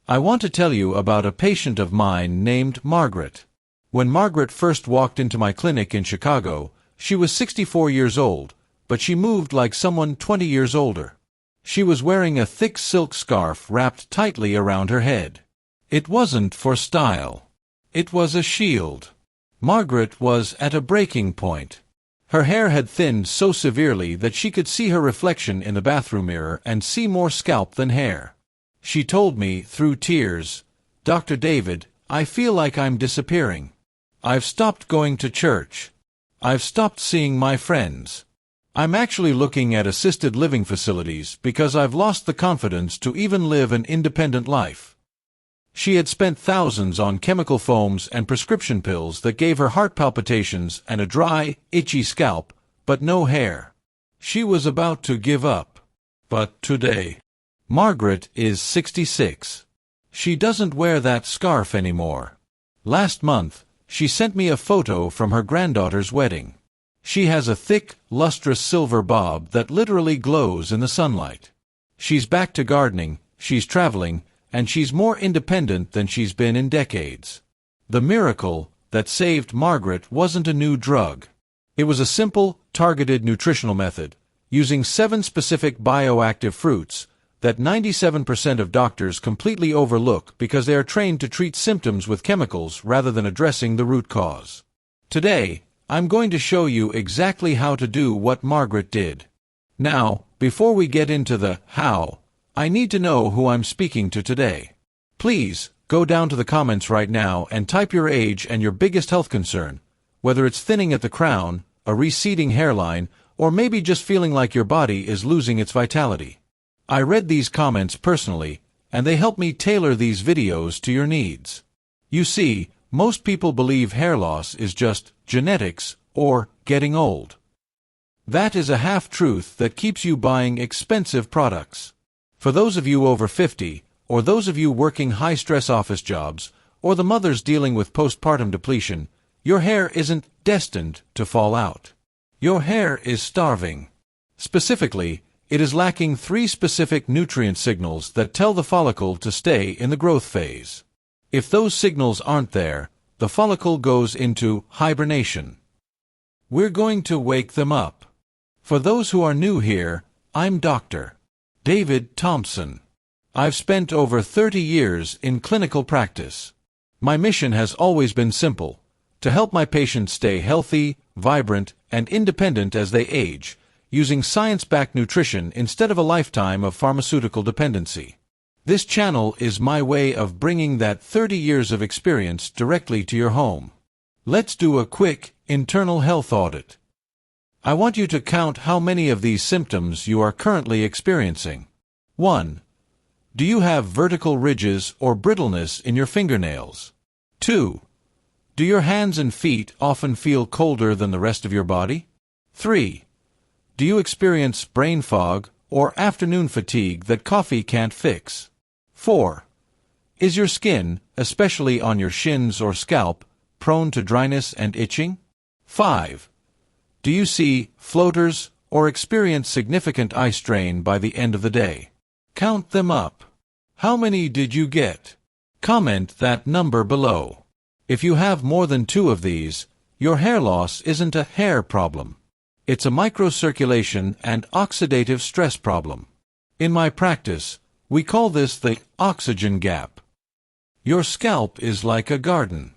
I want to tell you about a patient of mine named Margaret. When Margaret first walked into my clinic in Chicago, she was 64 years old, but she moved like someone 20 years older. She was wearing a thick silk scarf wrapped tightly around her head. It wasn't for style. It was a shield. Margaret was at a breaking point. Her hair had thinned so severely that she could see her reflection in the bathroom mirror and see more scalp than hair. She told me, through tears, "Dr. David, I feel like I'm disappearing. I've stopped going to church. I've stopped seeing my friends. I'm actually looking at assisted living facilities because I've lost the confidence to even live an independent life." She had spent thousands on chemical foams and prescription pills that gave her heart palpitations and a dry, itchy scalp, but no hair. She was about to give up. But today, Margaret is 66. She doesn't wear that scarf anymore. Last month, she sent me a photo from her granddaughter's wedding. She has a thick, lustrous silver bob that literally glows in the sunlight. She's back to gardening, she's traveling, and she's more independent than she's been in decades. The miracle that saved Margaret wasn't a new drug. It was a simple, targeted nutritional method, using 7 specific bioactive fruits, that 97% of doctors completely overlook because they are trained to treat symptoms with chemicals rather than addressing the root cause. Today, I'm going to show you exactly how to do what Margaret did. Now, before we get into the how, I need to know who I'm speaking to today. Please, go down to the comments right now and type your age and your biggest health concern, whether it's thinning at the crown, a receding hairline, or maybe just feeling like your body is losing its vitality. I read these comments personally, and they help me tailor these videos to your needs. You see, most people believe hair loss is just genetics or getting old. That is a half-truth that keeps you buying expensive products. For those of you over 50, or those of you working high-stress office jobs, or the mothers dealing with postpartum depletion, your hair isn't destined to fall out. Your hair is starving. Specifically, it is lacking 3 specific nutrient signals that tell the follicle to stay in the growth phase. If those signals aren't there, the follicle goes into hibernation. We're going to wake them up. For those who are new here, I'm Dr. David Thompson. I've spent over 30 years in clinical practice. My mission has always been simple: to help my patients stay healthy, vibrant, and independent as they age, using science-backed nutrition instead of a lifetime of pharmaceutical dependency. This channel is my way of bringing that 30 years of experience directly to your home. Let's do a quick internal health audit. I want you to count how many of these symptoms you are currently experiencing. 1. Do you have vertical ridges or brittleness in your fingernails? 2. Do your hands and feet often feel colder than the rest of your body? 3. Do you experience brain fog or afternoon fatigue that coffee can't fix? 4. Is your skin, especially on your shins or scalp, prone to dryness and itching? 5. Do you see floaters or experience significant eye strain by the end of the day? Count them up. How many did you get? Comment that number below. If you have more than 2 of these, your hair loss isn't a hair problem. It's a microcirculation and oxidative stress problem. In my practice, we call this the oxygen gap. Your scalp is like a garden.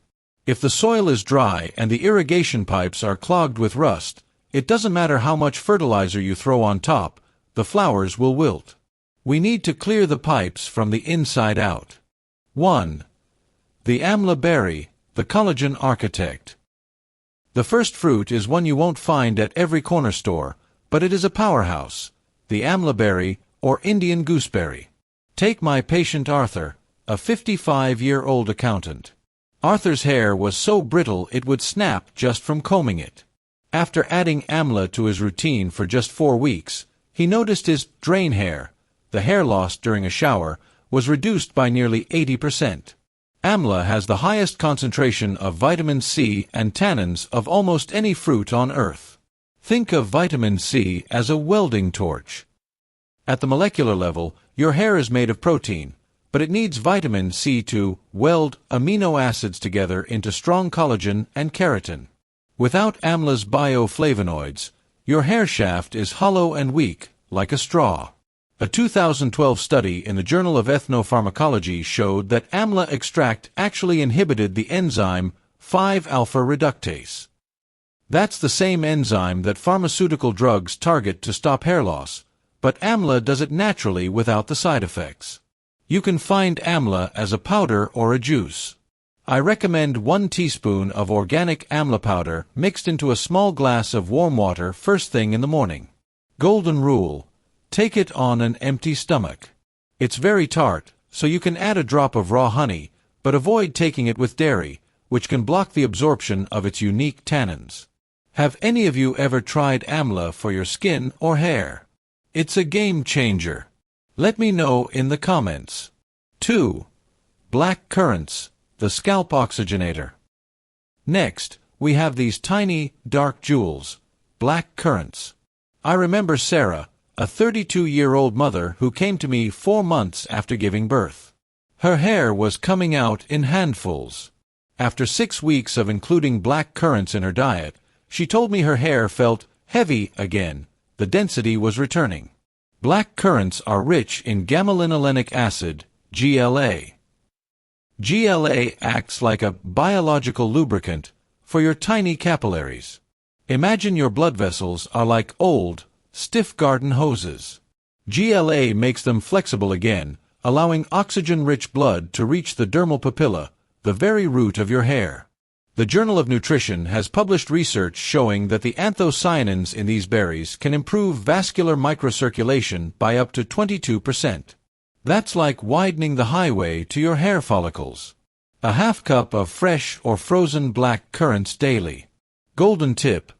If the soil is dry and the irrigation pipes are clogged with rust, it doesn't matter how much fertilizer you throw on top, the flowers will wilt. We need to clear the pipes from the inside out. 1. The Amla berry, the collagen architect. The first fruit is one you won't find at every corner store, but it is a powerhouse, the Amla berry or Indian gooseberry. Take my patient Arthur, a 55-year-old accountant. Arthur's hair was so brittle it would snap just from combing it. After adding Amla to his routine for just 4 weeks, he noticed his drain hair, the hair loss during a shower, was reduced by nearly 80%. Amla has the highest concentration of vitamin C and tannins of almost any fruit on Earth. Think of vitamin C as a welding torch. At the molecular level, your hair is made of protein, but it needs vitamin C to weld amino acids together into strong collagen and keratin. Without Amla's bioflavonoids, your hair shaft is hollow and weak, like a straw. A 2012 study in the Journal of Ethnopharmacology showed that Amla extract actually inhibited the enzyme 5-alpha reductase. That's the same enzyme that pharmaceutical drugs target to stop hair loss, but Amla does it naturally without the side effects. You can find Amla as a powder or a juice. I recommend 1 teaspoon of organic Amla powder mixed into a small glass of warm water first thing in the morning. Golden rule: take it on an empty stomach. It's very tart, so you can add a drop of raw honey, but avoid taking it with dairy, which can block the absorption of its unique tannins. Have any of you ever tried Amla for your skin or hair? It's a game changer. Let me know in the comments. 2. Black currants, the scalp oxygenator. Next, we have these tiny, dark jewels, black currants. I remember Sarah, a 32-year-old mother who came to me 4 months after giving birth. Her hair was coming out in handfuls. After 6 weeks of including black currants in her diet, she told me her hair felt heavy again. The density was returning. Black currants are rich in gamma-linolenic acid, GLA. GLA acts like a biological lubricant for your tiny capillaries. Imagine your blood vessels are like old, stiff garden hoses. GLA makes them flexible again, allowing oxygen-rich blood to reach the dermal papilla, the very root of your hair. The Journal of Nutrition has published research showing that the anthocyanins in these berries can improve vascular microcirculation by up to 22%. That's like widening the highway to your hair follicles. A half cup of fresh or frozen black currants daily. Golden tip: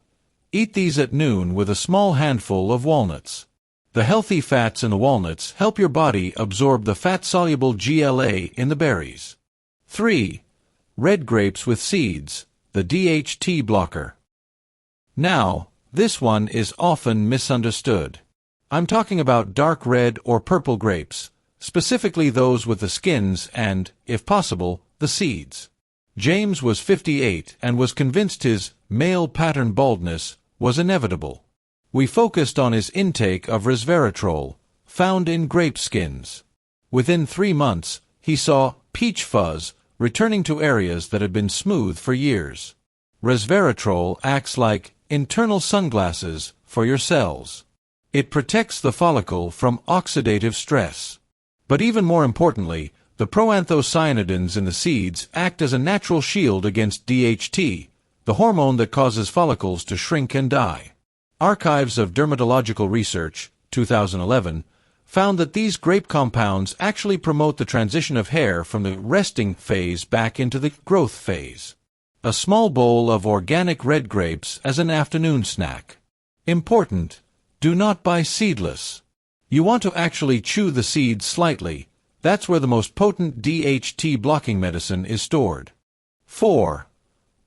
eat these at noon with a small handful of walnuts. The healthy fats in the walnuts help your body absorb the fat-soluble GLA in the berries. 3. Red grapes with seeds, the DHT blocker. Now, this one is often misunderstood. I'm talking about dark red or purple grapes, specifically those with the skins and, if possible, the seeds. James was 58 and was convinced his male pattern baldness was inevitable. We focused on his intake of resveratrol, found in grape skins. Within 3 months, he saw peach fuzz returning to areas that had been smooth for years. Resveratrol acts like internal sunglasses for your cells. It protects the follicle from oxidative stress. But even more importantly, the proanthocyanidins in the seeds act as a natural shield against DHT, the hormone that causes follicles to shrink and die. Archives of Dermatological Research, 2011, found that these grape compounds actually promote the transition of hair from the resting phase back into the growth phase. A small bowl of organic red grapes as an afternoon snack. Important: do not buy seedless. You want to actually chew the seeds slightly. That's where the most potent DHT blocking medicine is stored. 4.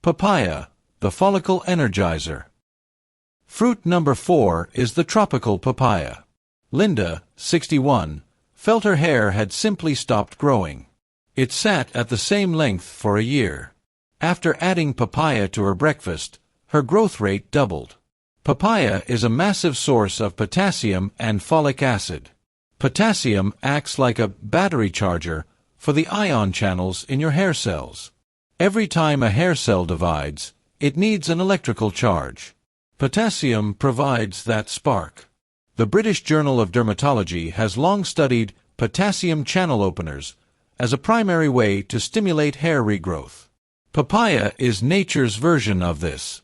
Papaya, the Follicle Energizer. Fruit number 4 is the tropical papaya. Linda, 61, felt her hair had simply stopped growing. It sat at the same length for a year. After adding papaya to her breakfast, her growth rate doubled. Papaya is a massive source of potassium and folic acid. Potassium acts like a battery charger for the ion channels in your hair cells. Every time a hair cell divides, it needs an electrical charge. Potassium provides that spark. The British Journal of Dermatology has long studied potassium channel openers as a primary way to stimulate hair regrowth. Papaya is nature's version of this.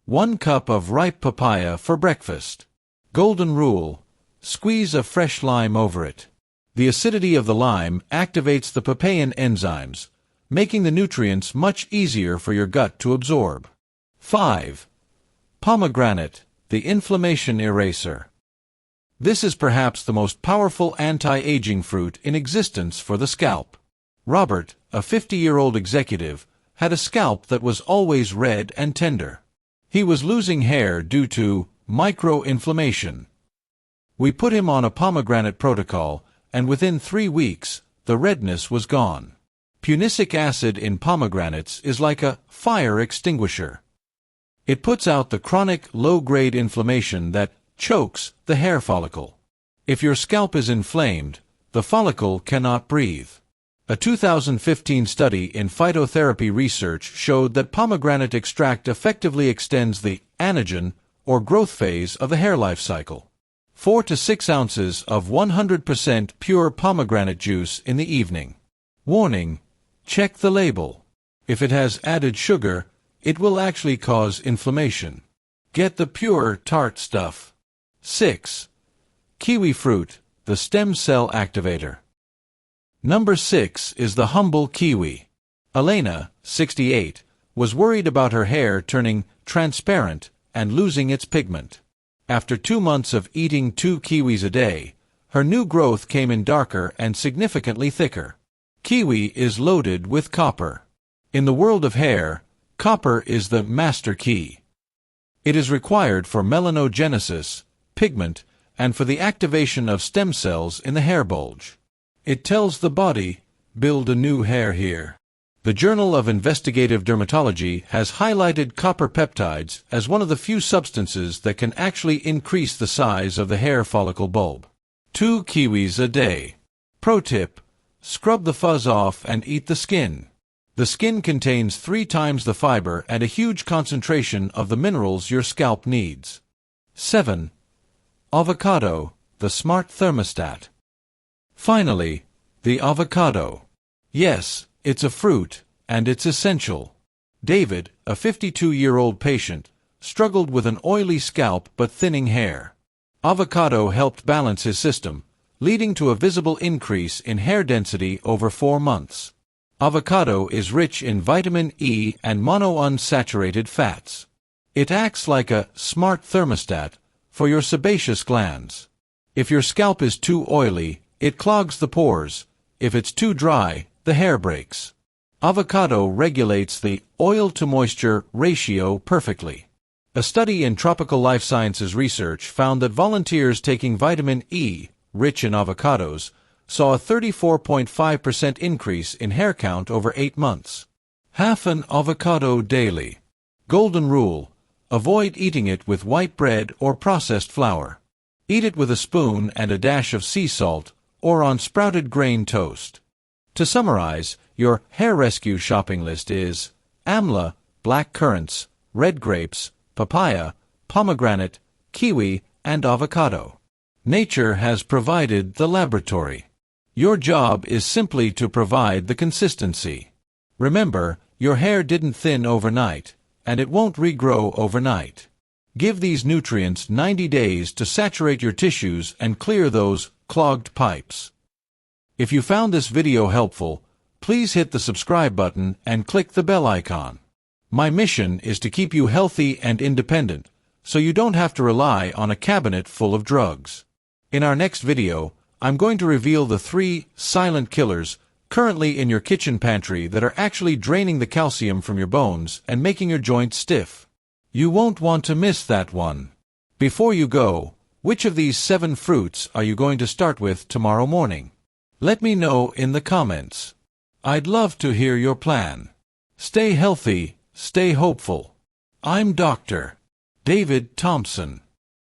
1 cup of ripe papaya for breakfast. Golden rule: squeeze a fresh lime over it. The acidity of the lime activates the papain enzymes, making the nutrients much easier for your gut to absorb. 5. Pomegranate, the inflammation eraser. This is perhaps the most powerful anti-aging fruit in existence for the scalp. Robert, a 50-year-old executive, had a scalp that was always red and tender. He was losing hair due to micro-inflammation. We put him on a pomegranate protocol, and within 3 weeks, the redness was gone. Punicic acid in pomegranates is like a fire extinguisher. It puts out the chronic, low-grade inflammation that chokes the hair follicle. If your scalp is inflamed, the follicle cannot breathe. A 2015 study in phytotherapy research showed that pomegranate extract effectively extends the anagen, or growth phase, of the hair life cycle. 4 to 6 ounces of 100% pure pomegranate juice in the evening. Warning: check the label. If it has added sugar, it will actually cause inflammation. Get the pure, tart stuff. 6. Kiwifruit, the stem cell activator. Number 6 is the humble kiwi. Elena, 68, was worried about her hair turning transparent and losing its pigment. After 2 months of eating 2 kiwis a day, her new growth came in darker and significantly thicker. Kiwi is loaded with copper. In the world of hair, copper is the master key. It is required for melanogenesis, pigment, and for the activation of stem cells in the hair bulge. It tells the body, build a new hair here. The Journal of Investigative Dermatology has highlighted copper peptides as one of the few substances that can actually increase the size of the hair follicle bulb. 2 kiwis a day. Pro tip: scrub the fuzz off and eat the skin. The skin contains 3 times the fiber and a huge concentration of the minerals your scalp needs. 7. Avocado, the smart thermostat. Finally, the avocado. Yes, it's a fruit, and it's essential. David, a 52-year-old patient, struggled with an oily scalp but thinning hair. Avocado helped balance his system, leading to a visible increase in hair density over 4 months. Avocado is rich in vitamin E and monounsaturated fats. It acts like a smart thermostat for your sebaceous glands. If your scalp is too oily, it clogs the pores. If it's too dry, the hair breaks. Avocado regulates the oil-to-moisture ratio perfectly. A study in Tropical Life Sciences Research found that volunteers taking vitamin E, rich in avocados, saw a 34.5% increase in hair count over 8 months. Half an avocado daily. Golden rule: avoid eating it with white bread or processed flour. Eat it with a spoon and a dash of sea salt, or on sprouted grain toast. To summarize, your hair rescue shopping list is Amla, black currants, red grapes, papaya, pomegranate, kiwi, and avocado. Nature has provided the laboratory. Your job is simply to provide the consistency. Remember, your hair didn't thin overnight, and it won't regrow overnight. Give these nutrients 90 days to saturate your tissues and clear those clogged pipes. If you found this video helpful, please hit the subscribe button and click the bell icon. My mission is to keep you healthy and independent, so you don't have to rely on a cabinet full of drugs. In our next video, I'm going to reveal the 3 silent killers currently in your kitchen pantry that are actually draining the calcium from your bones and making your joints stiff. You won't want to miss that one. Before you go, which of these 7 fruits are you going to start with tomorrow morning? Let me know in the comments. I'd love to hear your plan. Stay healthy, stay hopeful. I'm Dr. David Thompson.